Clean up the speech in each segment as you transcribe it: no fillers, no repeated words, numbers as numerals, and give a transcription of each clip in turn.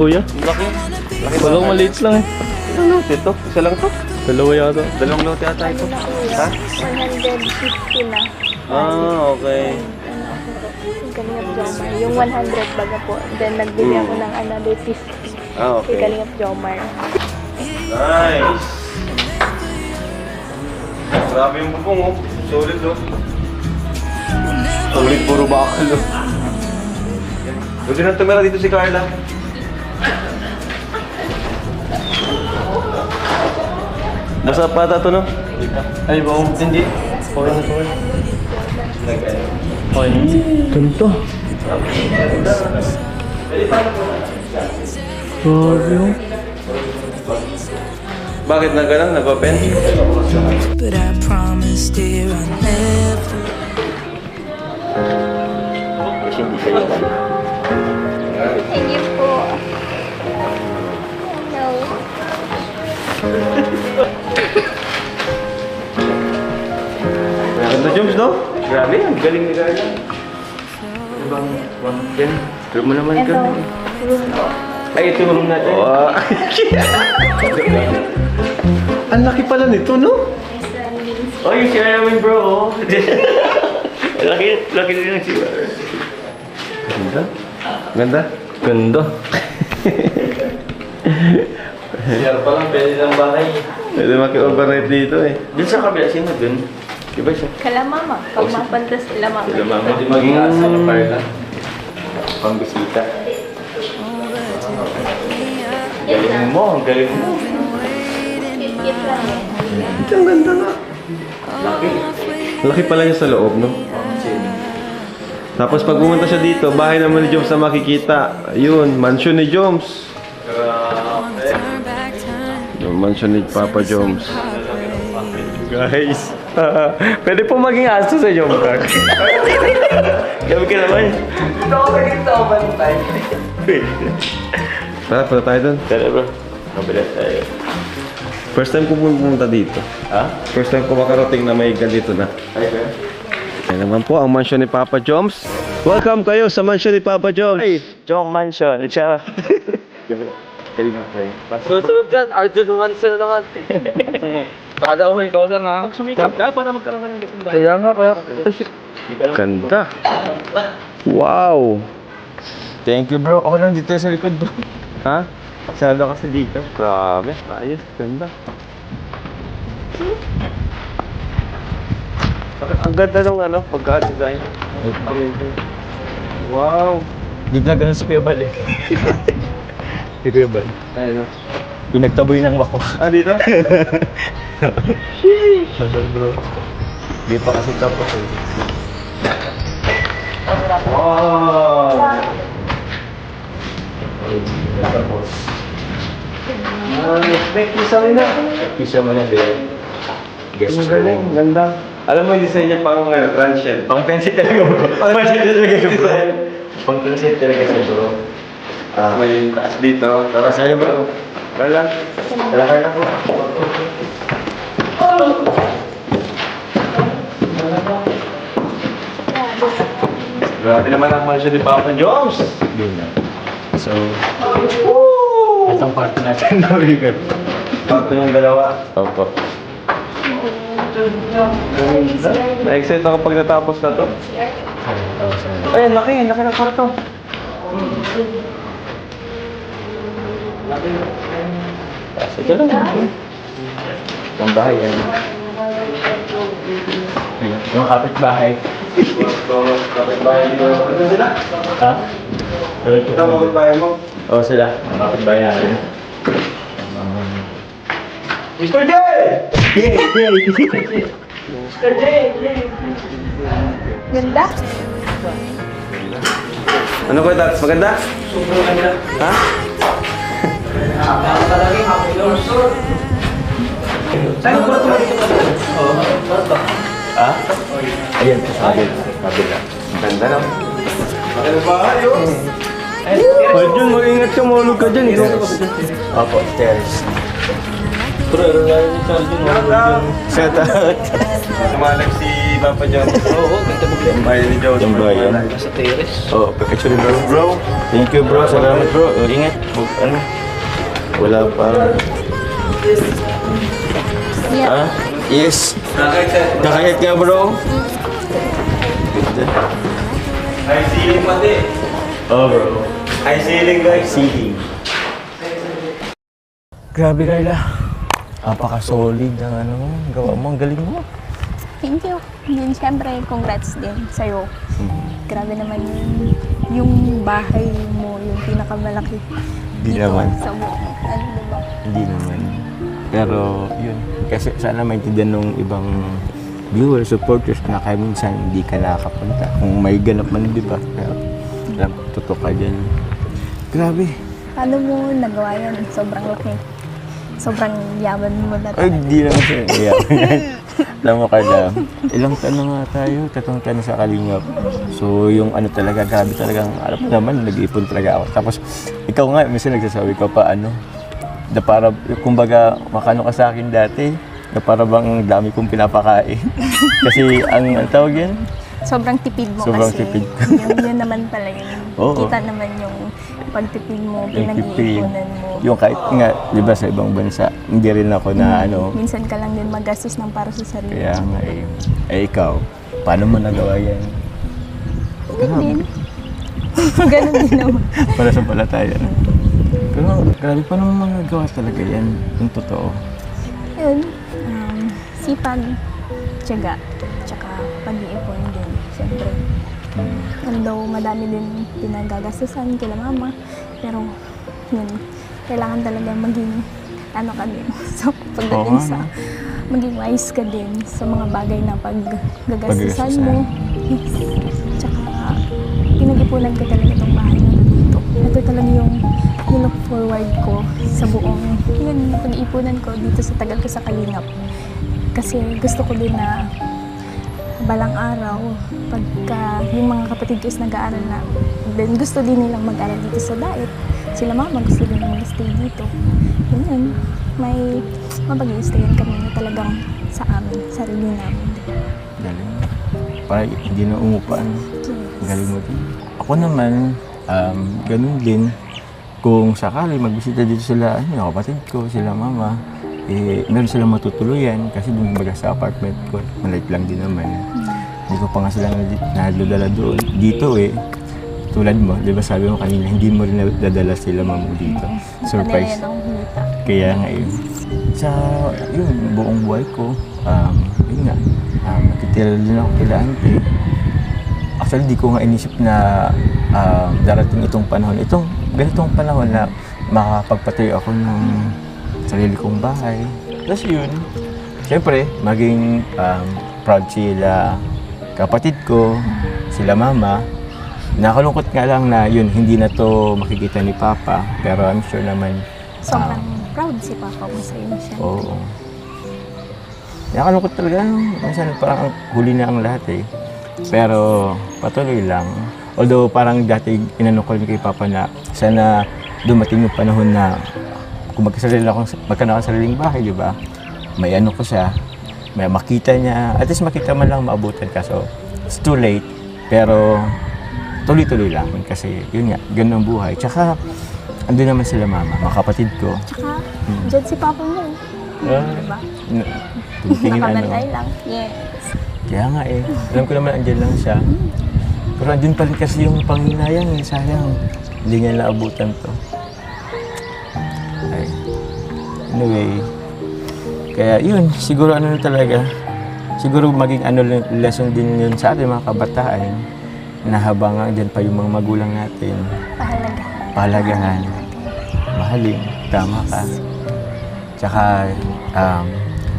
Kuya, Laki. Laki ba? walang maliit lang eh. Ilang lote ito? Isa lang to? Dalawa yata. Dalawang lote ata ito. Ha? 150 na. Okay. Yung Kalingap Jomar. Yung 100 baga po. Then nagbili ako ng another 50. Kay Okay. Kalingap Jomar. Nice. Grabe yung bubong oh. Solid oh. Solid puro bakal oh. Buti na tumira dito si Carla. Nasa pata to no? Ay, ba? Hindi. Okay na to. Okay. Ganito. Grabe oh. Bakit na ganun? Nag-open? But I promised dear I'll never. Thank you po. No. Ganda Joms no? Grabe, ang galing ni Carla. Yan. Pero mo naman Ito, ka. room po. Ay, ito yung room natin. Wow. Ang laki pala nito no? Oh, yung share namin bro. Oh. Laki din ang siya. Ganda. Ganda? Ganda. Siyar pa lang, pwede lang bahay. Pwede maki-overnight dito eh. Dun sa kabila, sino dun? Diba siya? Kala mama. Pag mapantas sila mama. Sila mama. Pwede maging asa ng Carla. Pang bisita. Yan na. Galing mo, ang galing mo. Cute lang eh. Ang ganda nga. Laki pala niya sa loob, no? Tapos pag pumunta siya dito, bahay naman ni Joms na makikita. Yun, mansion ni Joms. Yung mansion ni Papa Joms. Guys, pwede po maging aso sa Jom Park. Gabi ka naman. Dito ako naging tauban tayo. Tara, punta tayo dun. Tara bro, kabila tayo. First time ko pumunta dito. Ha? First time ko makarating na may ganito na. Ay, ba? Yan naman po ang mansion ni Papa Joms. Welcome kayo sa mansion ni Papa Joms. Ay, Jom Mansion. Siya. Galing mo tayo. Susunod dyan, Arjun Mansion naman. Kada ako ikaw lang ha. Sumikap ka para magkaroon ka ng ganda. Kaya nga, kaya. Ganda. Wow. Thank you bro. Ako lang dito sa likod bro. Ha? Masyado kasi dito. Grabe. Ayos. Ganda. Ang ganda ng ano, pagka-design. Wow. Dito na ganun sa Kuya Bal eh. Si Kuya Bal. Ayun. Yung nagtaboy ng wako. Ah, dito? Bro. Di pa kasi tapos eh. Wow. Tapos. May kisa rin na. Pisa mo na din. Guess Ang galing. Ganda. Alam mo yung design niya pang transient. Pang pensit talaga bro. Pang pensit talaga bro. Pang pensit talaga siya bro. May taas dito. Tara sa'yo bro. Wala. Tara ka na po. Grabe naman ang mansion ni Papa Joms. Yun na. So, itong part natin na weekend. Pakto yung dalawa. Opo. Na-excite ako pag natapos na to. Ay, ang laki. Ang laki ng kwarto. Ito lang. Yung bahay yan. Ayan, yung kapitbahay. Kapit-bahay dito. Ito sila. Ha? Ito ang kapit-bahay mo. Oo sila. Ang kapitbahay natin. Mr. J! Mr. J! Ganda. Ano ko Dax? Maganda? Sobrang ganda. Ha? Saan ko ba ito? Ha? Ayan, sabi. Sabi lang. Ganda na. Bakit na bahay yun? Ay, Jun, mag-ingat ka, mahulog ka dyan. Opo, stairs. Pero, ano nga yung Jun, mahulog dyan. Shout out. Tumalag si Papa John. Oo, ganda mo Yung bayan ni Joe. Yung bayan. Sa terrace. Oh, picture bro. Thank you bro. Salamat bro. Ingat. Ano? Wala pa. Yeah. Ah? Yes. Kakayat ka bro. Ganda. High ceiling pati. Oh bro. High ceiling guys. Ceiling. Grabe Carla. Napaka-solid ang ano mo. Gawa mo. Ang galing mo. Thank you. Din syempre, congrats din sa'yo. Grabe naman yung bahay mo, yung pinakamalaki. Di dito naman. Sa buong, ano diba? Hindi naman. Pero yun. Kasi sana maintindihan nung ibang viewers, supporters na kaya minsan hindi ka nakakapunta. Kung may ganap man, di ba? Pero alam ko, totoo ka dyan. Grabe. Paano mo nagawa yan? Sobrang laki. Sobrang yaman mo na Ay, talaga. hindi naman siya. Iyakan. Alam mo ka na, ilang taon na nga tayo, 3 taon sa Kalingap. So, yung ano talaga, grabe talagang, alam mo naman, nag-iipon talaga ako. Tapos, ikaw nga, minsan nagsasabi ka pa, ano, na para, kumbaga, makano ka sa akin dati, na para bang dami kong pinapakain. Kasi, ang tawag yan, Sobrang tipid mo Sobrang kasi. tipid ko. Yun naman talaga. Oo. Kita naman yung pagtipid mo, yung tipid. pinag-iipunan mo. Yung kahit nga, di ba sa ibang bansa, hindi rin ako na ano, Minsan ka lang din magastos ng para sa sarili. kaya nga eh. Eh ikaw, paano mo nagawa yan? Ganun din. Ganun din naman. Para sa palataya na. Pero grabe, paano mo nagawa talaga yan? Yung totoo. Yun. Sipag, tiyaga, tsaka pag-iipon din, siyempre. Although madami din pinagagastusan kila mama, pero yun, kailangan talaga maging ano ka din. So, pagdating Oo, sa ano? maging wise ka din sa mga bagay na paggagastusan Paggagastusan. mo. Yes. Tsaka pinag-ipunan ko talaga itong bahay na dito. Ito talaga yung look forward ko sa buong yun, pag-iipunan ko dito sa tagal ko sa Kalingap. Kasi gusto ko din na balang araw, pagka yung mga kapatid ko is nag-aaral na, then gusto din nilang mag-aaral dito sa Daet. Sila mama gusto din mag-stay dito. Yun, may mapag-i-stayan kami na talagang sa amin, sarili namin. Galing. Para hindi na umupaan. Yes. Galing mo din. Ako naman, ganun din. Kung sakali magbisita dito sila, ano, kapatid ko, sila mama, eh, meron silang matutuluyan kasi dun baga sa apartment ko, maliit lang din naman. Hindi ko pa nga sila nadadala doon. Dito eh, tulad mo, di ba sabi mo kanina, hindi mo rin nadadala sila mama dito. Surprise. Kanila yan ang hita. Kaya nga yun. Sa yun, buong buhay ko, yun nga, nakitira din ako kila auntie. Actually, di ko nga inisip na darating itong panahon. Itong ganitong panahon na makapagpatayo ako ng sarili kong bahay. Tapos yun, syempre, maging proud sila kapatid ko, sila mama. Nakalungkot nga lang na yun, hindi na to makikita ni Papa. Pero I'm sure naman, Sobrang proud si Papa mo sa iyo siya. oo. Nakalungkot talaga. Minsan parang huli na ang lahat eh. Pero patuloy lang. Although parang dati inano ko rin kay Papa na sana dumating yung panahon na kung magkakaroon ng sariling bahay, di ba? May ano ko siya, may makita niya, at least makita man lang maabutan ka. So, it's too late. Pero tuloy-tuloy lang kasi yun nga, ganun ang buhay. Tsaka, andun naman sila mama, mga kapatid ko. Tsaka, dyan si Papa mo. Diba? Tingin ano. Nakabantay lang. Yes. Kaya nga eh, alam ko naman andyan lang siya. Pero andun pa rin kasi yung panghinayang eh, sayang. Hindi niya naabutan to. Ay. Anyway, kaya yun, siguro ano na talaga, siguro maging ano lesson din yun sa ating mga kabataan na habang andyan pa yung mga magulang natin, pahalagahan, mahalin, tama ka. Tsaka,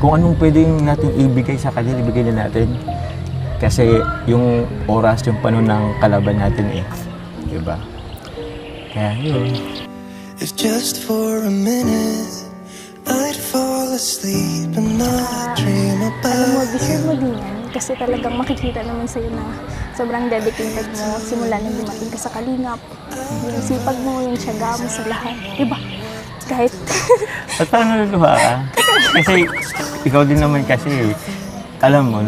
kung anong pwedeng natin ibigay sa kanila, ibigay na natin. Kasi yung oras, yung panahon ng kalaban natin eh. Diba? Kaya yun. If just for a minute I'd fall asleep and not dream Alam mo, about deserve mo you. din yan. Kasi talagang makikita naman sa'yo na sobrang dedicated mo simula nang dumating ka sa Kalingap. Yung sipag mo, yung tiyaga mo sa lahat. Diba? Kahit At parang naluluha ka? Kasi ikaw din naman kasi, alam mo,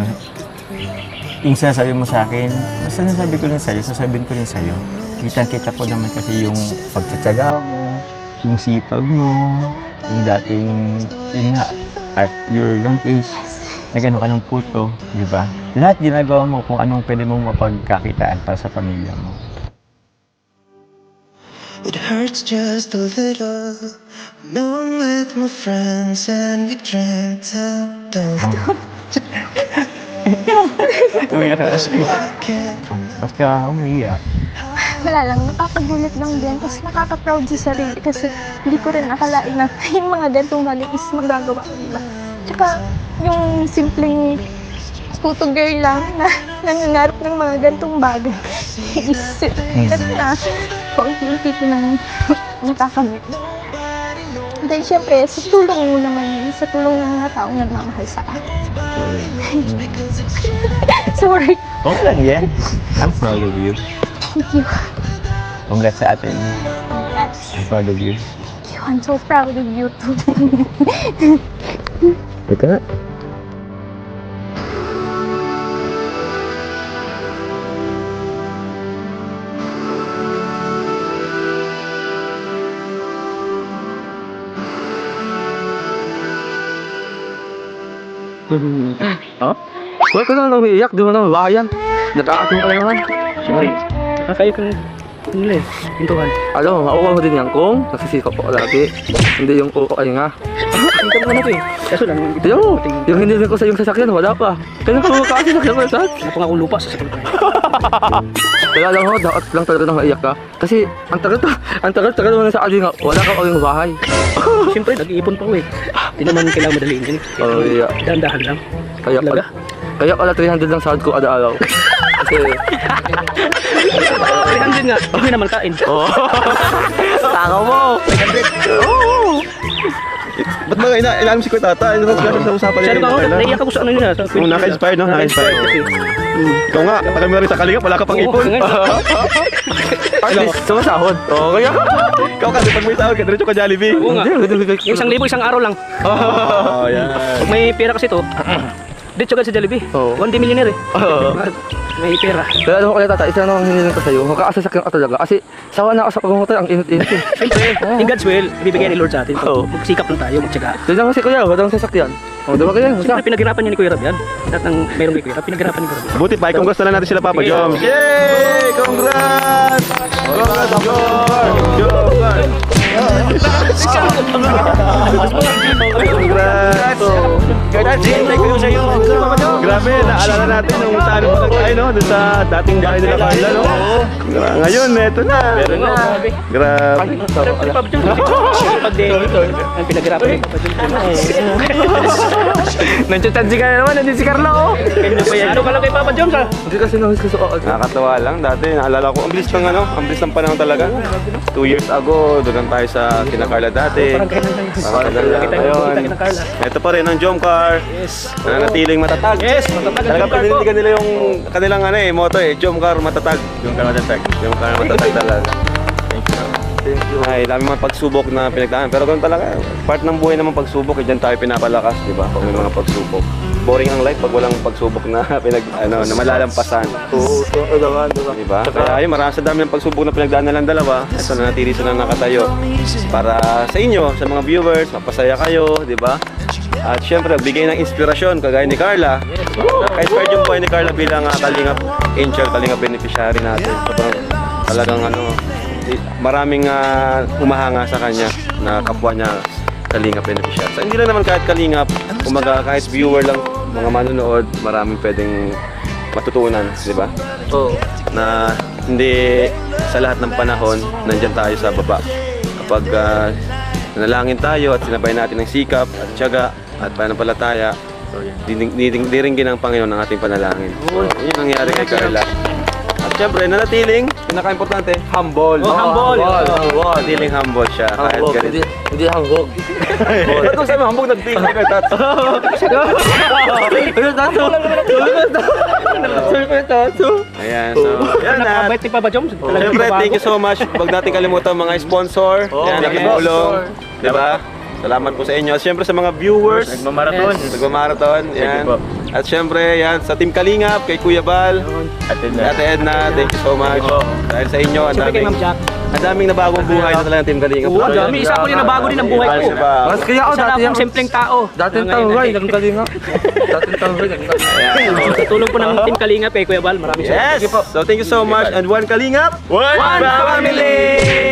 yung sinasabi mo sa akin, basta nasabi ko rin sa'yo, sasabihin ko rin sa'yo. Kita-kita ko naman kasi yung pagtsatsaga mo, yung sipag mo, yung dating, yun nga, at your young age, nagano ka ng puto, di ba? Lahat ginagawa mo kung anong pwede mong mapagkakitaan para sa pamilya mo. It hurts just a little. No, I'm with my friends and we drank till dawn. Basta umiiyak. Wala lang, nakakagulat lang din. Tapos nakaka-proud sa sarili kasi hindi ko rin nakalain na yung mga gantong bagay is magagawa ko nila. Tsaka yung simpleng puto girl lang na nangangarap ng mga gantong bagay is kasi na paunti-unti ko nang nakakamit. Dahil syempre, sa tulong mo naman, sa tulong ng mga taong nagmamahal sa akin. Sorry. Okay lang yan. I'm proud of you. Thank you. Congrats sa atin. Congrats. I'm proud of you. Thank you. I'm so proud of you too. Ito nga. Ha? Huwag ka na lang umiiyak, di mo na mabahayan. Natakatong ka naman. Sorry. Nakakayo kang nila eh. Pintuan. Alam mo, mauwa mo din yan kung nagsisikap ko lagi. Hindi yung kuko ay nga. Pinta mo na to eh. Kaso lang, Tignan mo, yung hindi rin ko sa yung sasakyan, wala pa. Kaya pa kasi sasakyan mo lahat. Wala pa nga akong lupa sa sakit. Kaya alam mo, dapat lang talaga nang maiyak ka. Kasi ang tagal mo na sa aling nga, wala kang uling bahay. Siyempre, nag-iipon pa ko eh. Hindi naman kailangan madaliin din. Oh, iya. Dahan-dahan lang. Kaya pala 300 lang sahod ko kada araw. Kasi, 300 nga, hindi naman kain. oh. Takaw mo. 500. Oh. Ba't ba inalam si Kuya Tata? Ano sa usapan Siya nila? ba ako? Naiyak ako sa ano yun ah. Oo, naka-inspired, no? Naka-inspired. Ikaw nga, tagal mo rin sa Kalinga, wala ka pang ipon. At least, sumasahod. Oh, kaya. Ikaw kasi pag may sahod ka, diretso ka Jollibee. Oo nga. Yung 1,000 isang araw lang. Oh, yan. Pag may pera kasi to, dito ka sa Jollibee. Oo. 1 millionaire eh. Oo. May pera. Kaya alam ko kaya tata, isa na lang hiniling ko sa'yo. Magkakasasakyan ka talaga. Kasi sawa na ako sa pagmumotor, ang init-init. Siyempre, in God's will, ibibigay ni Lord sa atin. Oo. Magsikap lang tayo, magtyaga. Tignan mo si Kuya, walang sasakyan. O, diba kaya? Siyempre, pinaghirapan niya ni Kuya Rab yan. Lahat ng mayroong kay Kuya Rab, pinaghirapan ni Kuya Rab. Buti pa, congrats na lang natin sila, Papa Sige. Joms. Yay! Congrats! Congrats, Congrats! Grabe, naalala natin nung saan pa tayo, no? Doon sa dating bahay nila Carla, no? Ngayon, eto na. Meron na. Grabe. Papa Jones, pag din, ang pinaghirapan ni Papa Jones. Nandiyan ka na naman, nandiyan si Carla, oh. Ano ka lang kay Papa Jones ah? Hindi kasi nahis ko sa Nakakatawa lang dati, naalala ko, ang bilis ng ano, ang bilis ng panahon talaga. 2 years ago, doon tayo sa kina Carla dati. Parang ganun lang ngayon. Ito pa rin ang Jomcar. Yes. Nanatiling matatag. Yes, matatag ang Talagang Jomcar po. paninindigan nila yung kanilang ano motto Jomcar matatag. Jomcar matatag. Jomcar matatag talaga. Thank you. Ay, dami mga pagsubok na pinagdaan. Pero ganun talaga, part ng buhay naman pagsubok, diyan tayo pinapalakas, di ba? Pag may mga pagsubok. Boring ang life pag walang pagsubok na na malalampasan. Oo, naman, diba? Di ba? Kaya ayun, marami sa dami ng pagsubok na pinagdaan nilang dalawa. Ito na natiri sila nakatayo. Para sa inyo, sa mga viewers, mapasaya kayo, di ba? At syempre, bigay ng inspirasyon kagaya ni Carla. Ka-inspired yung buhay ni Carla bilang Kalingap Angel, Kalingap beneficiary natin. Sobrang talagang maraming humahanga sa kanya na kapwa niya Kalingap beneficiary. So, hindi lang naman kahit Kalingap, kumaga kahit viewer lang, mga manonood, maraming pwedeng matutunan, di ba? Oo. Na hindi sa lahat ng panahon nandyan tayo sa baba. Kapag nanalangin tayo at sinabay natin ng sikap at tiyaga at pananampalataya, diringgin ng Panginoon ang ating panalangin. So, yun yung nangyari kay Carla. At syempre, nanatiling, pinaka-importante, humble. Oh, humble. Nanatiling humble siya. Kahit Hanggog, ganito. hindi hanggog. Ba't kung sabi hambog nagtingin ka, Tats? Ayan, so, yan na. Napakabait ni Papa Jones. Talagang Siyempre, babago. thank you so much. Huwag natin kalimutan mga sponsor. Yan, nakitulong. Diba? Salamat po sa inyo. At siyempre sa mga viewers. Nagmamarathon. Nagmamarathon. Yan. At syempre, yan, sa Team Kalingap, kay Kuya Bal, Ate Edna, thank you so much. Dahil sa inyo, ang daming nabagong buhay na talaga Team Kalingap. Oo, ang dami. Isa ko rin nabago din ang buhay ko. Mas kaya ako Isa na dati akong simpleng tao. Dating tangay, naging kalinga. Dating tangay, naging kalinga. Sa tulong po ng Team Kalingap kay Kuya Bal, maraming salamat. Yes! So thank you so much. And one Kalingap, one family!